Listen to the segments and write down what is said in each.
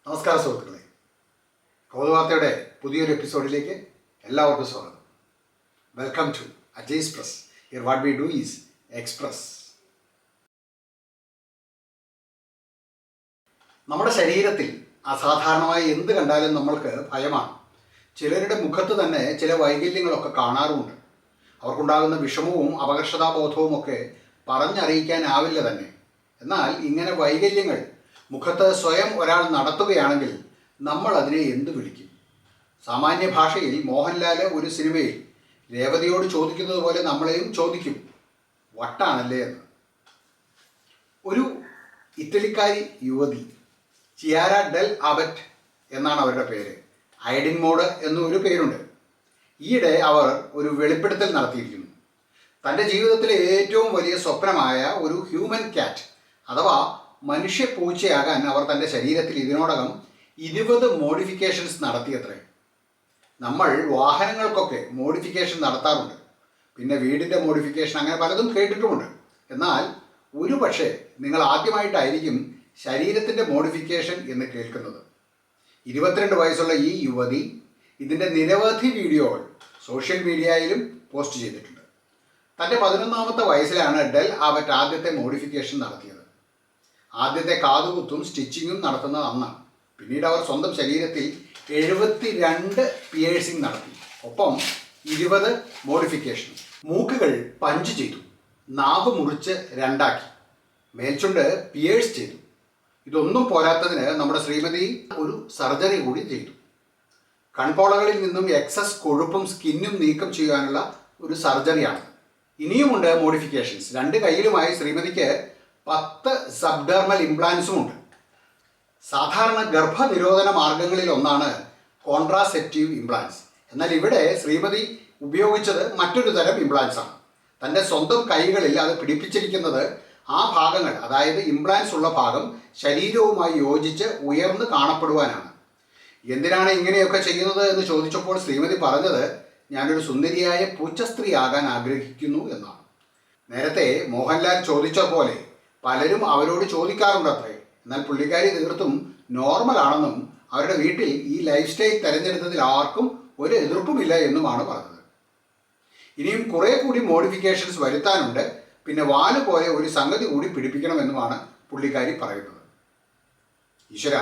നമസ്കാരം സുഹൃത്തുക്കളെ, കൗതുവാർത്തയുടെ പുതിയൊരു എപ്പിസോഡിലേക്ക് എല്ലാവർക്കും സ്വാഗതം. Welcome to Ajay's press. Here what we do is express. നമ്മുടെ ശരീരത്തിൽ അസാധാരണമായി എന്ത് കണ്ടാലും നമ്മൾക്ക് ഭയമാണ്. ചിലരുടെ മുഖത്ത് തന്നെ ചില വൈകല്യങ്ങളൊക്കെ കാണാറുമുണ്ട്. അവർക്കുണ്ടാകുന്ന വിഷമവും അപകർഷതാബോധവും ഒക്കെ പറഞ്ഞറിയിക്കാനാവില്ല തന്നെ. എന്നാൽ ഇങ്ങനെ വൈകല്യങ്ങൾ മുഖത്ത് സ്വയം ഒരാൾ നടത്തുകയാണെങ്കിൽ നമ്മൾ അതിനെ എന്തു വിളിക്കും? സാമാന്യ ഭാഷയിൽ മോഹൻലാൽ ഒരു സിനിമയിൽ രേവതിയോട് ചോദിക്കുന്നത് പോലെ നമ്മളെയും ചോദിക്കും, വട്ടാണല്ലേ എന്ന്. ഒരു ഇറ്റലിക്കാരി യുവതി, ചിയാര ഡെൽ അബറ്റ് എന്നാണ് അവരുടെ പേര്. ഐഡിൻ മോഡ് എന്നൊരു പേരുണ്ട്. ഈയിടെ അവർ ഒരു വെളിപ്പെടുത്തൽ നടത്തിയിരിക്കുന്നു. തൻ്റെ ജീവിതത്തിലെ ഏറ്റവും വലിയ സ്വപ്നമായ ഒരു ഹ്യൂമൻ ക്യാറ്റ് അഥവാ മനുഷ്യ പൂച്ചയാകാൻ അവർ തൻ്റെ ശരീരത്തിൽ ഇതിനോടകം 20 മോഡിഫിക്കേഷൻസ് നടത്തിയത്രേ. നമ്മൾ വാഹനങ്ങൾക്കൊക്കെ മോഡിഫിക്കേഷൻ നടത്താറുണ്ട്, പിന്നെ വീടിൻ്റെ മോഡിഫിക്കേഷൻ, അങ്ങനെ പലതും കേട്ടിട്ടുമുണ്ട്. എന്നാൽ ഒരു പക്ഷേ നിങ്ങൾ ആദ്യമായിട്ടായിരിക്കും ശരീരത്തിൻ്റെ മോഡിഫിക്കേഷൻ എന്ന് കേൾക്കുന്നത്. 22 വയസ്സുള്ള ഈ യുവതി ഇതിൻ്റെ നിരവധി വീഡിയോകൾ സോഷ്യൽ മീഡിയയിലും പോസ്റ്റ് ചെയ്തിട്ടുണ്ട്. തൻ്റെ 11ാമത്തെ വയസ്സിലാണ് ഡെൽ ആബറ്റ് ആദ്യത്തെ മോഡിഫിക്കേഷൻ നടത്തിയത്. ആദ്യത്തെ കാതുകുത്തും സ്റ്റിച്ചിങ്ങും നടത്തുന്നത് അന്നാണ്. പിന്നീട് അവർ സ്വന്തം ശരീരത്തിൽ 72 പിയേഴ്സിംഗ് നടത്തി, ഒപ്പം 20 മോഡിഫിക്കേഷൻ. മൂക്കുകൾ പഞ്ച് ചെയ്തു, നാവ് മുറിച്ച് രണ്ടാക്കി, മേൽചുണ്ട് പിയേഴ്സ് ചെയ്തു. ഇതൊന്നും പോരാത്തതിന് നമ്മുടെ ശ്രീമതി ഒരു സർജറി കൂടി ചെയ്തു. കൺപോളകളിൽ നിന്നും എക്സസ് കൊഴുപ്പും സ്കിന്നും നീക്കം ചെയ്യാനുള്ള ഒരു സർജറിയാണ്. ഇനിയുമുണ്ട് മോഡിഫിക്കേഷൻസ്. 2 കൈയിലുമായി ശ്രീമതിക്ക് 10 സബ്ഡെർമൽ ഇംപ്ലാന്റ്സും ഉണ്ട്. സാധാരണ ഗർഭനിരോധന മാർഗങ്ങളിൽ ഒന്നാണ് കോൺട്രാസെപ്റ്റീവ് ഇംപ്ലാന്റ്സ്. എന്നാൽ ഇവിടെ ശ്രീമതി ഉപയോഗിച്ചത് മറ്റൊരു തരം ഇംപ്ലാന്റ്സ് ആണ്. തൻ്റെ സ്വന്തം കൈകളിൽ അത് പിടിപ്പിച്ചിരിക്കുന്നത് ആ ഭാഗങ്ങൾ, അതായത് ഇംപ്ലാന്റ്സ് ഉള്ള ഭാഗം ശരീരവുമായി യോജിച്ച് ഉയർന്ന് കാണപ്പെടുവാനാണ്. എന്തിനാണ് ഇങ്ങനെയൊക്കെ ചെയ്യുന്നത് എന്ന് ചോദിച്ചപ്പോൾ ശ്രീമതി പറഞ്ഞത്, ഞാനൊരു സുന്ദരിയായ പൂച്ചസ്ത്രീ ആകാൻ ആഗ്രഹിക്കുന്നു എന്നാണ്. നേരത്തെ മോഹൻലാൽ ചോദിച്ച പോലെ പലരും അവരോട് ചോദിക്കാറുണ്ടത്രേ. എന്നാൽ പുള്ളിക്കാരി തീർത്തും നോർമലാണെന്നും അവരുടെ വീട്ടിൽ ഈ ലൈഫ് സ്റ്റൈൽ തിരഞ്ഞെടുത്തതിൽ ആർക്കും ഒരു എതിർപ്പുമില്ല എന്നുമാണ് പറഞ്ഞത്. ഇനിയും കുറേ കൂടി മോഡിഫിക്കേഷൻസ് വരുത്താനുണ്ട്. പിന്നെ വാല് പോലെ ഒരു സംഗതി കൂടി പിടിപ്പിക്കണമെന്നുമാണ് പുള്ളിക്കാരി പറയുന്നത്. ഈശ്വര,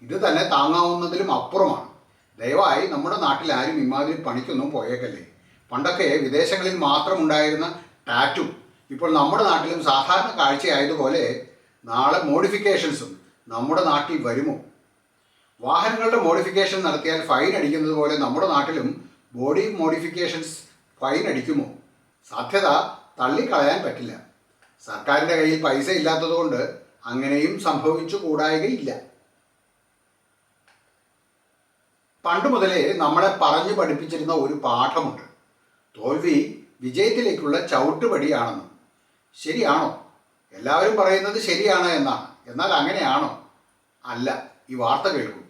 ഇത് തന്നെ താങ്ങാവുന്നതിലും അപ്പുറമാണ്. ദയവായി നമ്മുടെ നാട്ടിൽ ആരും ഇമാതിരി പണിക്കൊന്നും പോയേക്കല്ലേ. പണ്ടൊക്കെ വിദേശങ്ങളിൽ മാത്രമുണ്ടായിരുന്ന ടാറ്റു ഇപ്പോൾ നമ്മുടെ നാട്ടിലും സാധാരണ കാഴ്ചയായതുപോലെ നാളെ മോഡിഫിക്കേഷൻസും നമ്മുടെ നാട്ടിൽ വരുമോ? വാഹനങ്ങളുടെ മോഡിഫിക്കേഷൻ നടത്തിയാൽ ഫൈൻ അടിക്കുന്നത് പോലെ നമ്മുടെ നാട്ടിലും ബോഡി മോഡിഫിക്കേഷൻസ് ഫൈൻ അടിക്കുമോ? സാധ്യത തള്ളിക്കളയാൻ പറ്റില്ല. സർക്കാരിൻ്റെ കയ്യിൽ പൈസ ഇല്ലാത്തതുകൊണ്ട് അങ്ങനെയും സംഭവിച്ചു കൂടായികയില്ല. പണ്ട് മുതലേ നമ്മളെ പറഞ്ഞു പഠിപ്പിച്ചിരുന്ന ഒരു പാഠമുണ്ട്. തോൽവി വിജയത്തിലേക്കുള്ള ചവിട്ടുപടിയാണെന്ന്. ശരിയാണോ? എല്ലാവരും പറയുന്നത് ശരിയാണ് എന്നാണ്. എന്നാൽ അങ്ങനെയാണോ? അല്ല. ഈ വാർത്ത കേൾക്കൂ.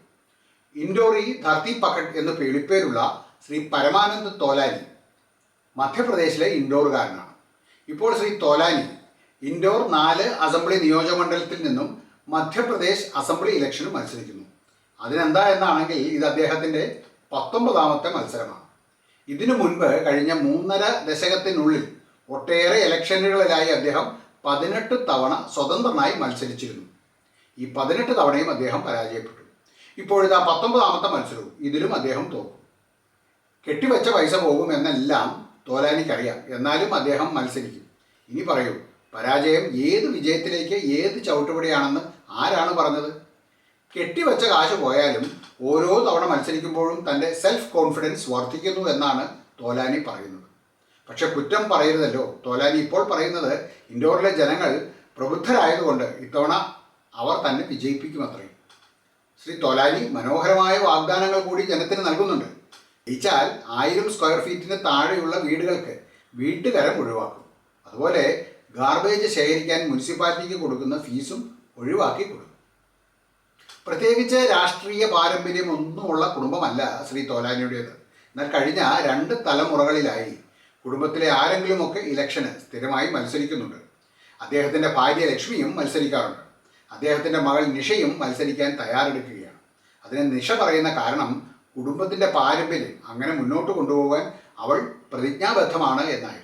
ഇൻഡോറി ധർത്തി പക്കഡ് എന്ന് പേരിപ്പേരുള്ള ശ്രീ പരമാനന്ദ് തോലാനി മധ്യപ്രദേശിലെ ഇൻഡോറുകാരനാണ്. ഇപ്പോൾ ശ്രീ തോലാനി ഇൻഡോർ 4 അസംബ്ലി നിയോജകമണ്ഡലത്തിൽ നിന്നും മധ്യപ്രദേശ് അസംബ്ലി ഇലക്ഷന് മത്സരിക്കുന്നു. അതിനെന്താ എന്നാണെങ്കിൽ ഇത് അദ്ദേഹത്തിൻ്റെ 19ാമത്തെ മത്സരമാണ്. ഇതിനു മുൻപ് കഴിഞ്ഞ 3.5 ദശകത്തിനുള്ളിൽ ഒട്ടേറെ ഇലക്ഷനുകളിലായി അദ്ദേഹം 18 തവണ സ്വതന്ത്രനായി മത്സരിച്ചിരുന്നു. ഈ 18 തവണയും അദ്ദേഹം പരാജയപ്പെട്ടു. ഇപ്പോഴിതാ 19ാമത്തെ മത്സരവും, ഇതിലും അദ്ദേഹം തോക്കും. കെട്ടിവെച്ച പൈസ പോകുമെന്നെല്ലാം തോലാനിക്കറിയാം. എന്നാലും അദ്ദേഹം മത്സരിക്കും. ഇനി പറയൂ, പരാജയം ഏത് വിജയത്തിലേക്ക് ഏത് ചവിട്ടുപടിയാണെന്ന് ആരാണ് പറഞ്ഞത്? കെട്ടിവെച്ച കാശ് പോയാലും ഓരോ തവണ മത്സരിക്കുമ്പോഴും തൻ്റെ സെൽഫ് കോൺഫിഡൻസ് വർദ്ധിക്കുന്നു എന്നാണ് തോലാനി പറയുന്നത്. പക്ഷെ കുറ്റം പറയരുതല്ലോ. തോലാനി ഇപ്പോൾ പറയുന്നത് ഇൻഡോറിലെ ജനങ്ങൾ പ്രബുദ്ധരായതുകൊണ്ട് ഇത്തവണ അവർ തന്നെ വിജയിപ്പിക്കുമത്രേ. ശ്രീ തോലാനി മനോഹരമായ വാഗ്ദാനങ്ങൾ കൂടി ജനത്തിന് നൽകുന്നുണ്ട്. ജയിച്ചാൽ 1000 സ്ക്വയർ ഫീറ്റിന് താഴെയുള്ള വീടുകൾക്ക് വീട്ടുകരം ഒഴിവാക്കും. അതുപോലെ ഗാർബേജ് ശേഖരിക്കാൻ മുനിസിപ്പാലിറ്റിക്ക് കൊടുക്കുന്ന ഫീസും ഒഴിവാക്കി കൊടുക്കും. പ്രത്യേകിച്ച് രാഷ്ട്രീയ പാരമ്പര്യമൊന്നുമുള്ള കുടുംബമല്ല ശ്രീ തോലാനിയുടേത്. എന്നാൽ കഴിഞ്ഞ 2 തലമുറകളിലായി കുടുംബത്തിലെ ആരെങ്കിലുമൊക്കെ ഇലക്ഷന് സ്ഥിരമായി മത്സരിക്കുന്നുണ്ട്. അദ്ദേഹത്തിൻ്റെ ഭാര്യ ലക്ഷ്മിയും മത്സരിക്കാറുണ്ട്. അദ്ദേഹത്തിൻ്റെ മകൾ നിഷയും മത്സരിക്കാൻ തയ്യാറെടുക്കുകയാണ്. അതിനെ നിഷ പറയുന്ന കാരണം കുടുംബത്തിൻ്റെ പാരമ്പര്യം അങ്ങനെ മുന്നോട്ട് കൊണ്ടുപോകാൻ അവൾ പ്രതിജ്ഞാബദ്ധമാണ് എന്നായിരുന്നു.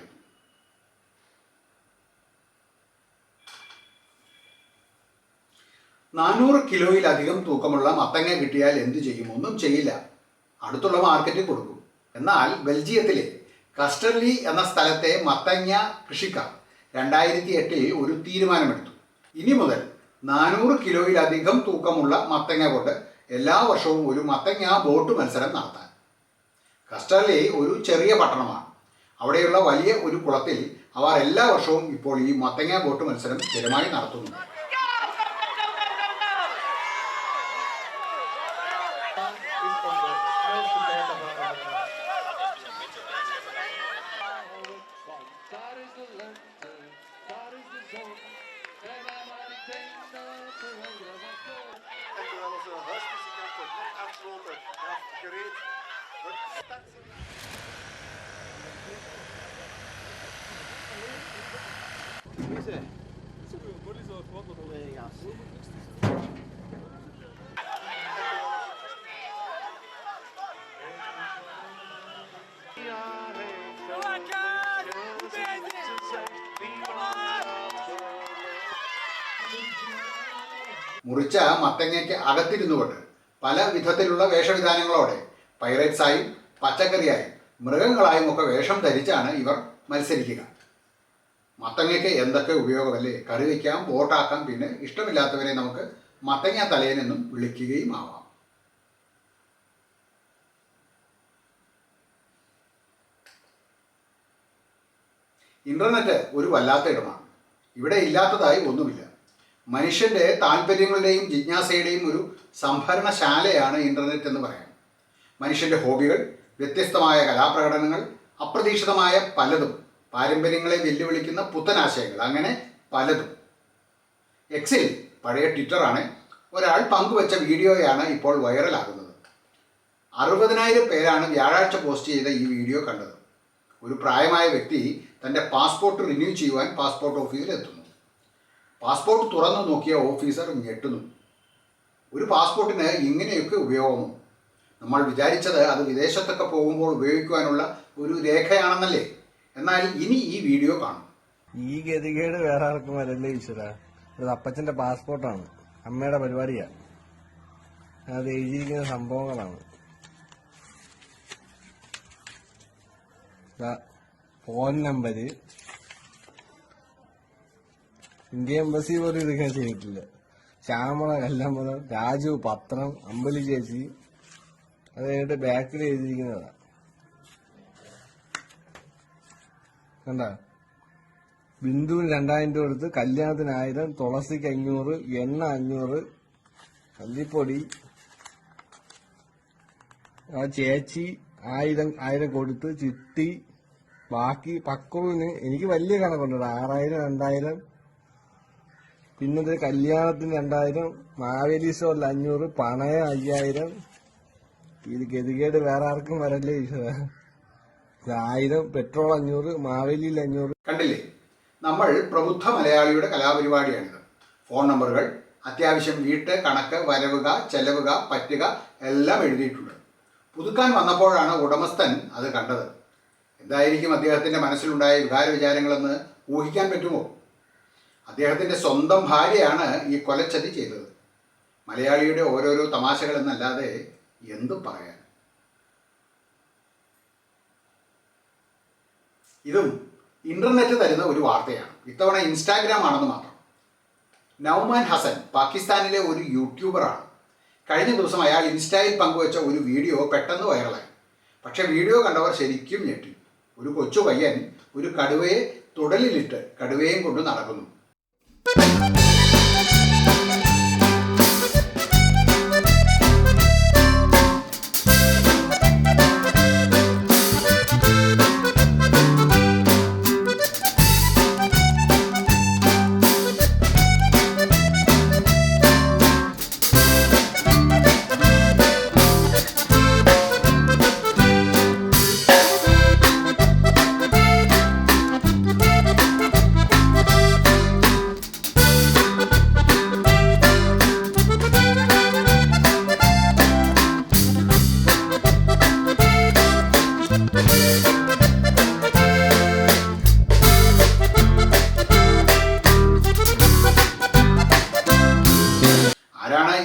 നാനൂറ് കിലോയിലധികം തൂക്കമുള്ള മത്തങ്ങ കിട്ടിയാൽ എന്തു ചെയ്യും? ഒന്നും ചെയ്യില്ല, അടുത്തുള്ള മാർക്കറ്റിൽ കൊടുക്കും. എന്നാൽ ബെൽജിയത്തിലെ കസ്റ്റർലി എന്ന സ്ഥലത്തെ മത്തങ്ങ കൃഷിക്കാർ 2008 ഒരു തീരുമാനമെടുത്തു. ഇനി മുതൽ 400 കിലോയിലധികം തൂക്കമുള്ള മത്തങ്ങ കൊണ്ട് എല്ലാ വർഷവും ഒരു മത്തങ്ങ ബോട്ട് മത്സരം നടത്താൻ. കസ്റ്റർലി ഒരു ചെറിയ പട്ടണമാണ്. അവിടെയുള്ള വലിയ ഒരു കുളത്തിൽ അവർ എല്ലാ വർഷവും ഇപ്പോൾ ഈ മത്തങ്ങ ബോട്ട് മത്സരം സ്ഥിരമായി നടത്തുന്നുണ്ട്. മുറിച്ച മത്തങ്ങയ്ക്ക് അകത്തിരുന്നുകൊണ്ട് പല വിധത്തിലുള്ള വേഷവിധാനങ്ങളോടെ പൈറേറ്റ്സായും പച്ചക്കറിയായും മൃഗങ്ങളായും ഒക്കെ വേഷം ധരിച്ചാണ് ഇവർ മത്സരിക്കുക. മത്തങ്ങയ്ക്ക് എന്തൊക്കെ ഉപയോഗമല്ലേ! കറി വയ്ക്കാം, ബോട്ടാക്കാം, പിന്നെ ഇഷ്ടമില്ലാത്തവരെ നമുക്ക് മത്തങ്ങ തലേനെന്നും വിളിക്കുകയും ആവാം. ഇൻ്റർനെറ്റ് ഒരു വല്ലാത്ത ഇടമാണ്. ഇവിടെ ഇല്ലാത്തതായി ഒന്നുമില്ല. മനുഷ്യൻ്റെ താല്പര്യങ്ങളുടെയും ജിജ്ഞാസയുടെയും ഒരു സംഭരണശാലയാണ് ഇൻ്റർനെറ്റ് എന്ന് പറയാം. മനുഷ്യൻ്റെ ഹോബികൾ, വ്യത്യസ്തമായ കലാപ്രകടനങ്ങൾ, അപ്രതീക്ഷിതമായ പലതും, പാരമ്പര്യങ്ങളെ വെല്ലുവിളിക്കുന്ന പുത്തനാശയങ്ങൾ, അങ്ങനെ പലതും. എക്സിൽ, പഴയ ട്വിറ്ററാണ്, ഒരാൾ പങ്കുവച്ച വീഡിയോയാണ് ഇപ്പോൾ വൈറലാകുന്നത്. 60,000 പേരാണ് വ്യാഴാഴ്ച പോസ്റ്റ് ചെയ്ത ഈ വീഡിയോ കണ്ടത്. ഒരു പ്രായമായ വ്യക്തി തൻ്റെ പാസ്പോർട്ട് റിന്യൂ ചെയ്യുവാൻ പാസ്പോർട്ട് ഓഫീസിൽ എത്തുന്നു. പാസ്പോർട്ട് തുറന്നു നോക്കിയ ഓഫീസർ ഞെട്ടുന്നു. ഒരു പാസ്പോർട്ടിന് ഇങ്ങനെയൊക്കെ ഉപയോഗമോ? നമ്മൾ വിചാരിച്ചത് അത് വിദേശത്തൊക്കെ പോകുമ്പോൾ ഉപയോഗിക്കുവാനുള്ള ഒരു രേഖയാണെന്നല്ലേ. എന്നാൽ ഇനി ഈ വീഡിയോ കാണും. ഈ ഗതികേട് വേറെ ആർക്കും വരല്ലേ ഈശ്വര. ഇത് അപ്പച്ചന്റെ പാസ്പോർട്ടാണ്, അമ്മയുടെ പരിപാടിയാണ്. അത് എഴുതിയിരിക്കുന്ന സംഭവങ്ങളാണ്. ഫോൺ നമ്പര്, ഇന്ത്യൻ എംബസി പോലും എടുക്കാൻ ചെയ്തിട്ടില്ല. ശ്യാമള, കല്ലമ്പലം, രാജു, പത്രം, അമ്പലി ചേച്ചി, അത് കഴിഞ്ഞിട്ട് ബാക്കിൽ എഴുതിയിരിക്കുന്നതാ. കണ്ട, ബിന്ദുവിന് 2000 രൂപ കൊടുത്ത് കല്യാണത്തിന് 1000, തുളസിക്ക് 500, എണ്ണ 500, മല്ലിപ്പൊടി. ആ ചേച്ചി 1000 കൊടുത്ത് ചിട്ടി. ബാക്കി പക്രുവിന് എനിക്ക് വലിയ കണക്കുണ്ട്, 6000, 2000. പിന്നത് കല്യാണത്തിന് 2000, മാവേലി സ്റ്റോറിൽ 500, പണയം 5000. ഇത് ഗതികേട് വേറെ ആർക്കും വരല്ലേ ഈശ്വര. 1000, പെട്രോൾ 500, മാവേലിയിൽ 500. കണ്ടില്ലേ, നമ്മൾ പ്രബുദ്ധ മലയാളിയുടെ കലാപരിപാടിയാണിത്. ഫോൺ നമ്പറുകൾ, അത്യാവശ്യം വീട്ട് കണക്ക്, വരവുക, ചെലവുക, പറ്റുക എല്ലാം എഴുതിയിട്ടുണ്ട്. പുതുക്കാൻ വന്നപ്പോഴാണ് ഉടമസ്ഥൻ അത് കണ്ടത്. എന്തായിരിക്കും അദ്ദേഹത്തിൻ്റെ മനസ്സിലുണ്ടായ വികാര വിചാരങ്ങളെന്ന് ഊഹിക്കാൻ പറ്റുമോ? അദ്ദേഹത്തിൻ്റെ സ്വന്തം ഭാര്യയാണ് ഈ കൊലച്ചതി ചെയ്തത്. മലയാളിയുടെ ഓരോരോ തമാശകൾ എന്നല്ലാതെ എന്തും പറയാൻ. ഇതും ഇൻ്റർനെറ്റ് തരുന്ന ഒരു വാർത്തയാണ്. ഇത്തവണ ഇൻസ്റ്റാഗ്രാം ആണെന്ന് മാത്രം. നൗമാൻ ഹസൻ പാകിസ്ഥാനിലെ ഒരു യൂട്യൂബറാണ്. കഴിഞ്ഞ ദിവസം അയാൾ ഇൻസ്റ്റയിൽ പങ്കുവച്ച ഒരു വീഡിയോ പെട്ടെന്ന് വൈറലായി. പക്ഷേ വീഡിയോ കണ്ടവർ ശരിക്കും ഞെട്ടി. ഒരു കൊച്ചു പയ്യൻ ഒരു കടുവയെ തുടലിലിട്ട് കടുവയും കൊണ്ട് നടക്കുന്നു.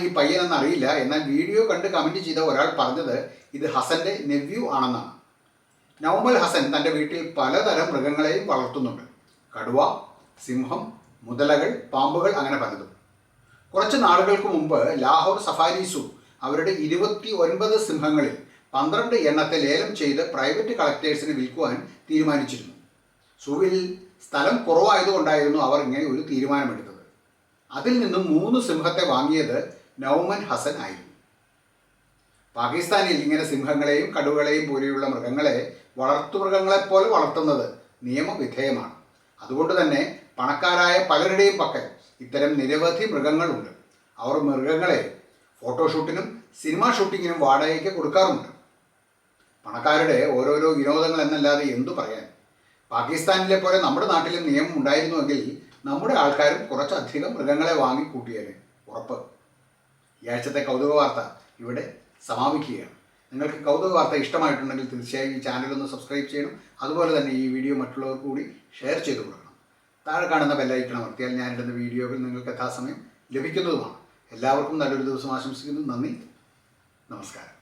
ഈ പയ്യനെന്ന് അറിയില്ല. എന്നാൽ വീഡിയോ കണ്ട് കമൻറ്റ് ചെയ്ത ഒരാൾ പറഞ്ഞത് ഇത് ഹസൻ്റെ നെവ്യൂ ആണെന്നാണ്. നൗമൽ ഹസൻ തൻ്റെ വീട്ടിൽ പലതരം മൃഗങ്ങളെയും വളർത്തുന്നുണ്ട്. കടുവ, സിംഹം, മുതലകൾ, പാമ്പുകൾ, അങ്ങനെ പലതും. കുറച്ച് നാളുകൾക്ക് മുമ്പ് ലാഹോർ സഫാരി സൂ അവരുടെ 29 സിംഹങ്ങളിൽ 12 എണ്ണത്തെ ലേലം ചെയ്ത് പ്രൈവറ്റ് കളക്ടേഴ്സിന് വിൽക്കുവാൻ തീരുമാനിച്ചിരുന്നു. സൂവിൽ സ്ഥലം കുറവായതുകൊണ്ടായിരുന്നു അവർ ഇങ്ങനെ ഒരു തീരുമാനമെടുത്തത്. അതിൽ നിന്നും 3 സിംഹത്തെ വാങ്ങിയത് നൗമൽ ഹസൻ ആയിരുന്നു. പാകിസ്ഥാനിൽ ഇങ്ങനെ സിംഹങ്ങളെയും കടുവകളെയും പോലെയുള്ള മൃഗങ്ങളെ വളർത്തുമൃഗങ്ങളെപ്പോലെ വളർത്തുന്നത് നിയമവിധേയമാണ്. അതുകൊണ്ട് തന്നെ പണക്കാരായ പലരുടെയും പക്കൽ ഇത്തരം നിരവധി മൃഗങ്ങളുണ്ട്. അവർ മൃഗങ്ങളെ ഫോട്ടോഷൂട്ടിനും സിനിമാ ഷൂട്ടിങ്ങിനും വാടകയ്ക്ക് കൊടുക്കാറുണ്ട്. പണക്കാരുടെ ഓരോരോ വിനോദങ്ങൾ എന്നല്ലാതെ എന്തു പറയാൻ. പാകിസ്ഥാനിലെ പോലെ നമ്മുടെ നാട്ടിലും നിയമം ഉണ്ടായിരുന്നുവെങ്കിൽ നമ്മുടെ ആൾക്കാരും കുറച്ചധികം മൃഗങ്ങളെ വാങ്ങിക്കൂട്ടിയേനെ, ഉറപ്പ്. ഈ ആഴ്ചത്തെ കൗതുക വാർത്ത ഇവിടെ സമാപിക്കുകയാണ്. നിങ്ങൾക്ക് കൗതുക വാർത്ത ഇഷ്ടമായിട്ടുണ്ടെങ്കിൽ തീർച്ചയായും ഈ ചാനലൊന്ന് സബ്സ്ക്രൈബ് ചെയ്യണം. അതുപോലെ തന്നെ ഈ വീഡിയോ മറ്റുള്ളവർക്ക് കൂടി ഷെയർ ചെയ്ത് കൊടുക്കണം. താഴെ കാണുന്ന ബെല്ലൈക്കൺ അമർത്തിയാൽ ഞാനിടുന്ന വീഡിയോകൾ നിങ്ങൾക്ക് യഥാസമയം ലഭിക്കുന്നതുമാണ്. എല്ലാവർക്കും നല്ലൊരു ദിവസം ആശംസിക്കുന്നു. നന്ദി, നമസ്കാരം.